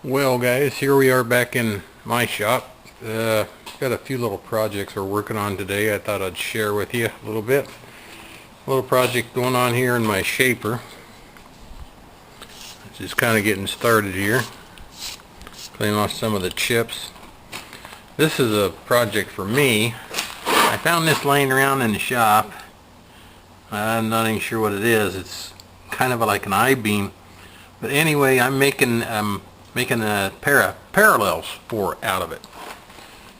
Well guys, here we are back in my shop. Got a few little projects we're working on today. I thought I'd share with you a little bit. A little project going on here in my shaper. Just kind of getting started here. Clean off some of the chips. This is a project for me. I found this laying around in the shop. I'm not even sure what it is. It's kind of like an I-beam. But anyway, I'm making a pair of parallels out of it.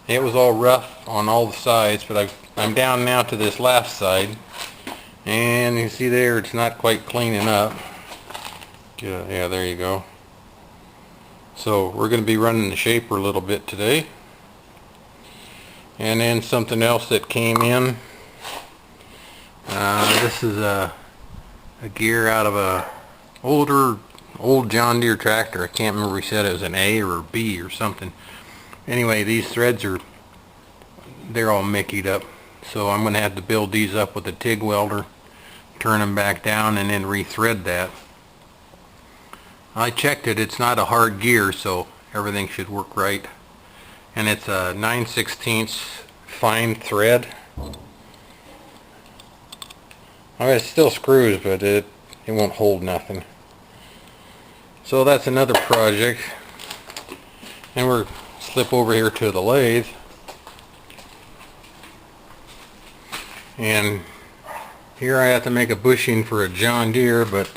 It was all rough on all the sides, but I'm down now to this last side, and you see there it's not quite cleaning up. Yeah, there you go. So we're going to be running the shaper a little bit today. And then something else that came in. This is a gear out of a old John Deere tractor. I can't remember if he said it was an A or a B or something. Anyway, these threads they're all mickeyed up, so I'm going to have to build these up with a TIG welder, turn them back down, and then rethread that. I checked it. It's not a hard gear, so everything should work right. And it's a 9/16 fine thread. I mean, it still screws, but it won't hold nothing. So that's another project. And we're slip over here to the lathe. And here I have to make a bushing for a John Deere, but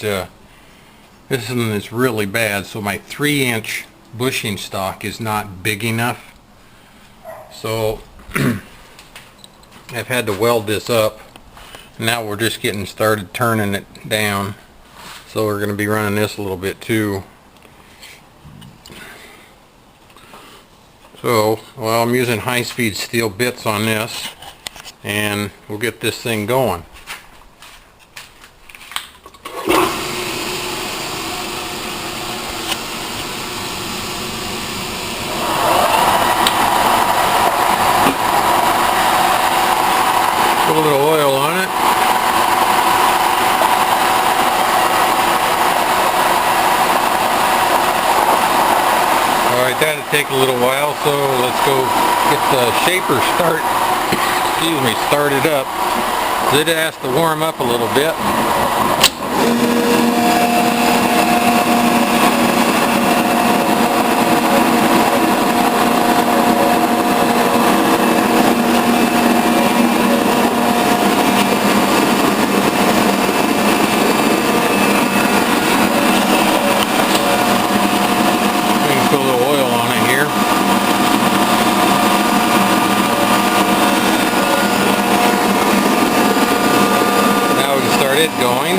this one is really bad, so my 3-inch bushing stock is not big enough. So I've had to weld this up. Now we're just getting started turning it down. So we're going to be running this a little bit too. So, well, I'm using high-speed steel bits on this, and we'll get this thing going. Put a little oil on it. Alright, that'll take a little while, so let's go get the shaper started up. It has to warm up a little bit. It going.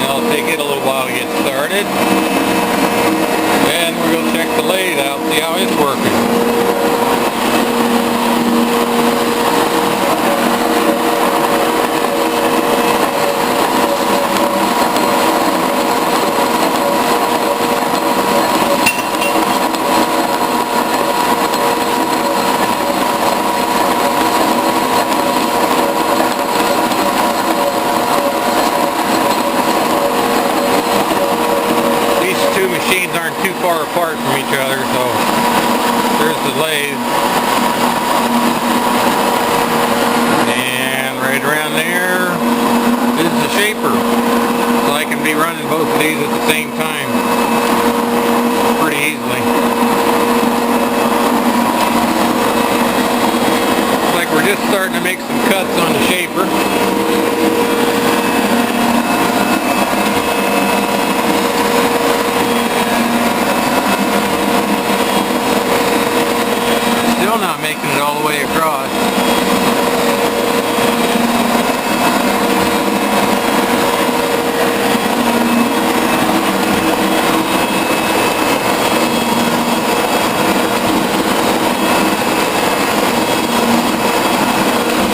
It'll take it a little while to get started, and we're going to check the lathe out, see how it's working. Machines aren't too far apart from each other, so there's the lathe, and right around there is the shaper, so I can be running both of these at the same time pretty easily. Looks like we're just starting to make some cuts on the shaper. Still not making it all the way across.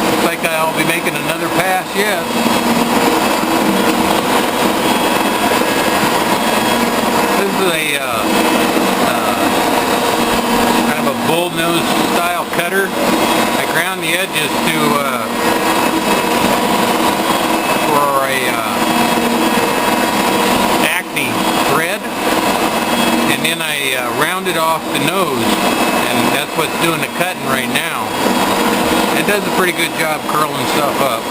Looks like I'll be making another pass yet. This is a kind of a bullnose style cutter. I ground the edges to for a thread, and then I rounded off the nose, and that's what's doing the cutting right now. It does a pretty good job curling stuff up.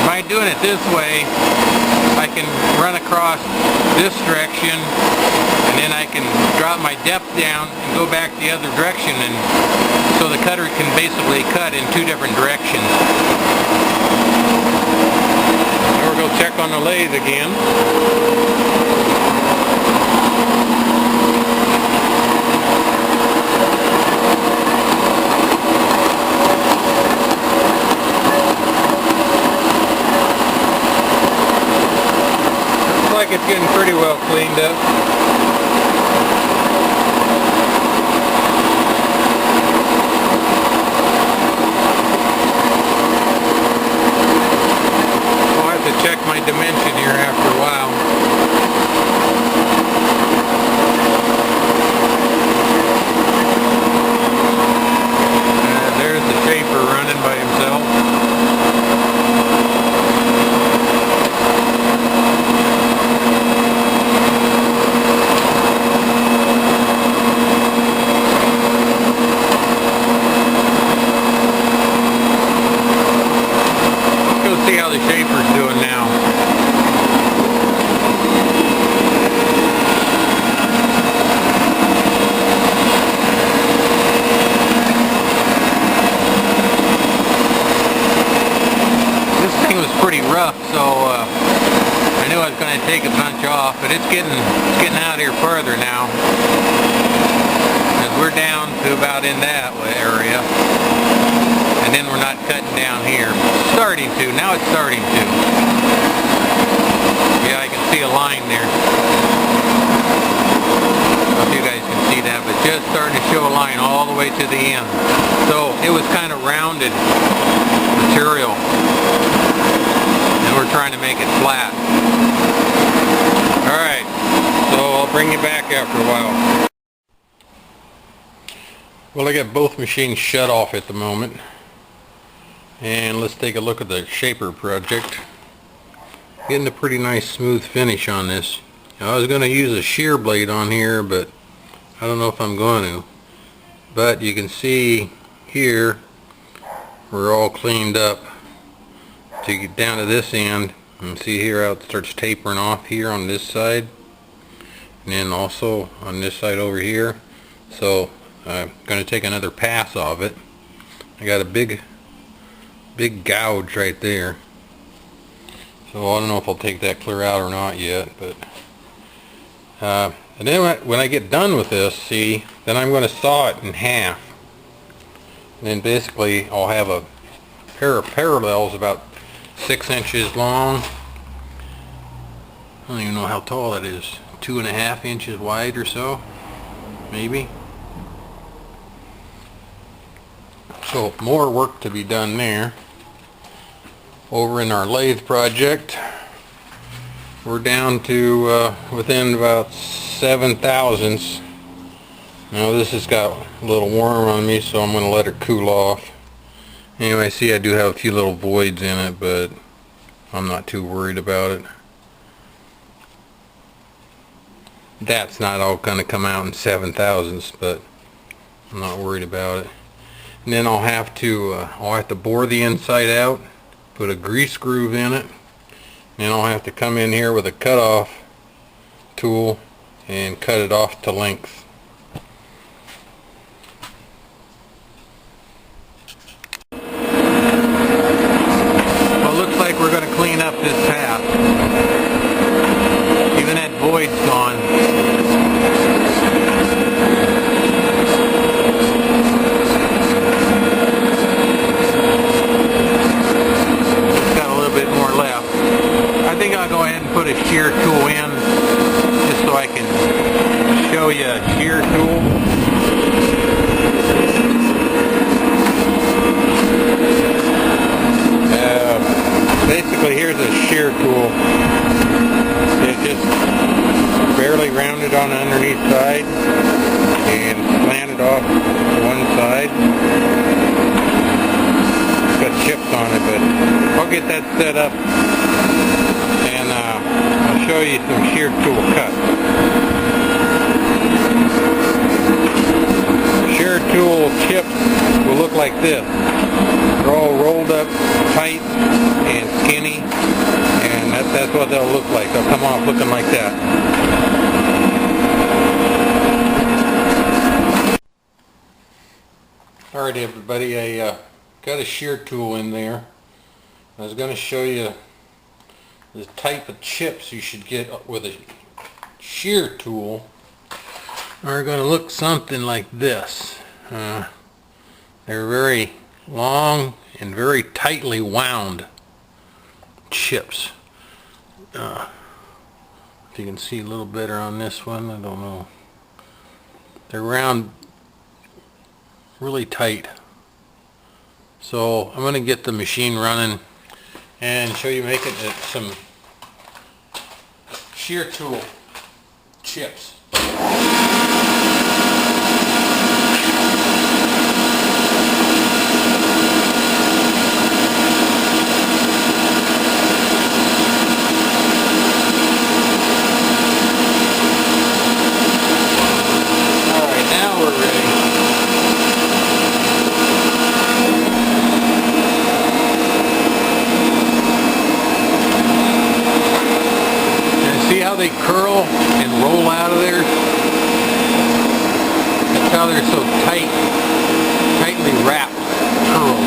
By doing it this way, I can run across this direction, and then I can drop my depth down and go back the other direction, and so the cutter can basically cut in two different directions. Now we'll go check on the lathe again. It's getting pretty well cleaned up. I'll have to check my dimension here after a while. There's the shaper running by himself. See how the shaper's doing now. This thing was pretty rough, so I knew I was going to take a bunch off, but it's getting out here further now. Because we're down to about in that area. And then we're not cutting down here. Starting to. Now it's starting to. Yeah, I can see a line there. I don't know if you guys can see that, but just starting to show a line all the way to the end. So it was kind of rounded material. And we're trying to make it flat. Alright, so I'll bring you back after a while. Well, I got both machines shut off at the moment. And let's take a look at the shaper project. Getting a pretty nice smooth finish on this. I was going to use a shear blade on here, but I don't know if I'm going to. But you can see here we're all cleaned up to get down to this end. And see here how it starts tapering off here on this side, and then also on this side over here. So I'm going to take another pass of it. I got a big gouge right there, so I don't know if I'll take that clear out or not yet, but and then when I get done with this, see, then I'm going to saw it in half, and then basically I'll have a pair of parallels about 6 inches long. I don't even know how tall that is, 2.5 inches wide or so, maybe. So more work to be done there. Over in our lathe project, we're down to within about 7 thousandths. Now this has got a little warm on me, so I'm going to let it cool off. Anyway, see, I do have a few little voids in it, but I'm not too worried about it. That's not all going to come out in 7 thousandths, but I'm not worried about it. And then I'll have to bore the inside out, put a grease groove in it, and then I'll have to come in here with a cutoff tool and cut it off to length. Well, it looks like we're going to clean up this path. Even that void's gone. I think I'll go ahead and put a shear tool in just so I can show you a shear tool. Basically, here's a shear tool. It's just barely rounded on the underneath side and slanted off to one side. It's got chips on it, but I'll get that set up and I'll show you some shear tool cuts. Shear tool chips will look like this. They're all rolled up tight and skinny, and that's what they'll look like. They'll come off looking like that. Alright everybody, I got a shear tool in there. I was going to show you the type of chips you should get with a shear tool. Are going to look something like this. They're very long and very tightly wound chips. If you can see a little better on this one, I don't know. They're round, really tight. So I'm going to get the machine running and show you making some shear tool chips. Alright, now we're ready. See how they curl and roll out of there? That's how they're so tight, tightly wrapped curls.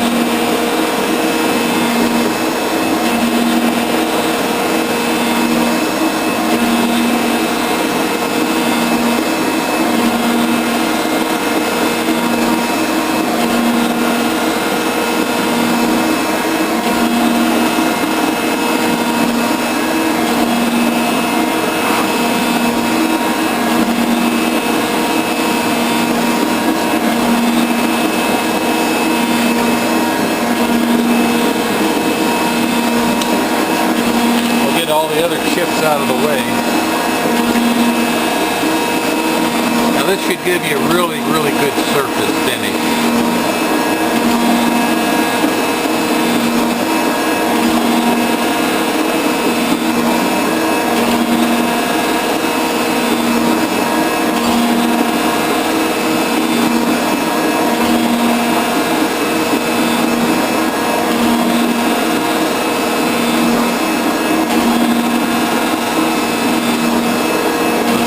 All the other chips out of the way. Now this should give you a really good surface finish.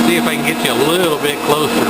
See if I can get you a little bit closer.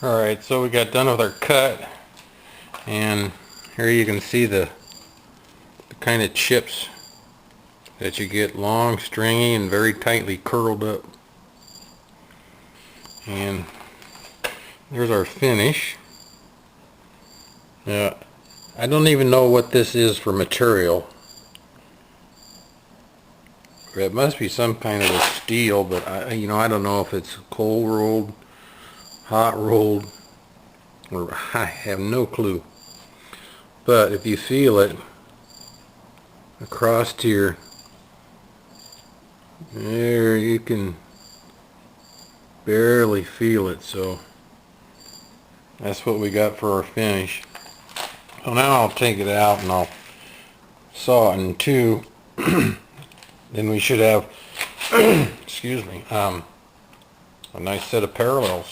Alright, so we got done with our cut, and here you can see the kind of chips that you get long, stringy, and very tightly curled up. And there's our finish. Now, I don't even know what this is for material. It must be some kind of a steel, but I don't know if it's cold rolled, hot rolled, or I have no clue. But if you feel it across here, there you can barely feel it. So that's what we got for our finish. So now I'll take it out and I'll saw it in two. Then we should have excuse me, a nice set of parallels.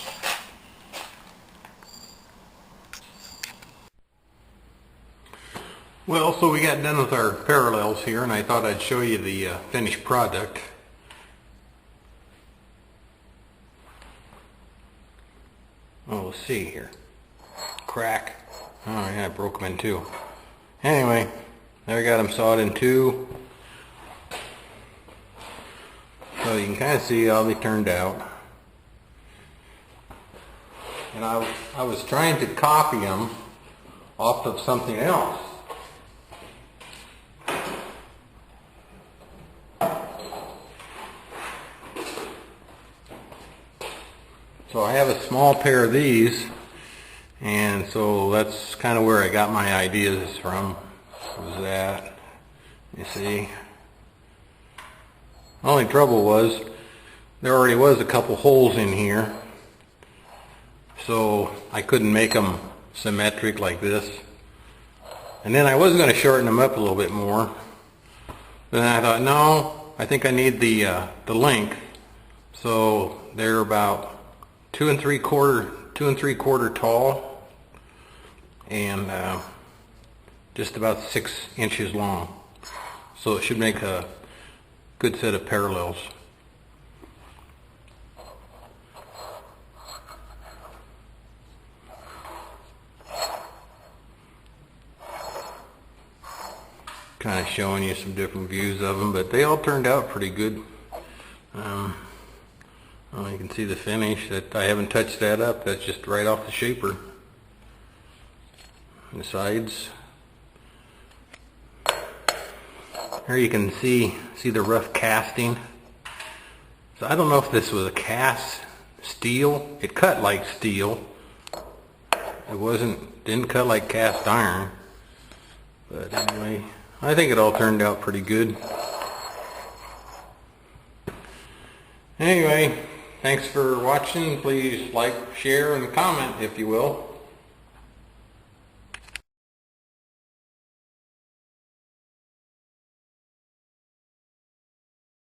Well, so we got done with our parallels here, and I thought I'd show you the finished product. Oh, let's see here. Crack. Oh yeah, I broke them in two. Anyway, there I got them sawed in two. So you can kind of see how they turned out. And I was trying to copy them off of something else. So I have a small pair of these, and so that's kind of where I got my ideas from. Was that, you see. Only trouble was there already was a couple holes in here, so I couldn't make them symmetric like this. And then I was going to shorten them up a little bit more, but then I thought, no, I think I need the length. So they're about 2 3/4 tall, and just about 6 inches long. So it should make a good set of parallels. Kind of showing you some different views of them, but they all turned out pretty good. Well, you can see the finish. That I haven't touched that up. That's just right off the shaper. And the sides. Here you can see the rough casting. So I don't know if this was a cast steel. It cut like steel. It didn't cut like cast iron. But anyway, I think it all turned out pretty good. Anyway, thanks for watching. Please like, share, and comment if you will.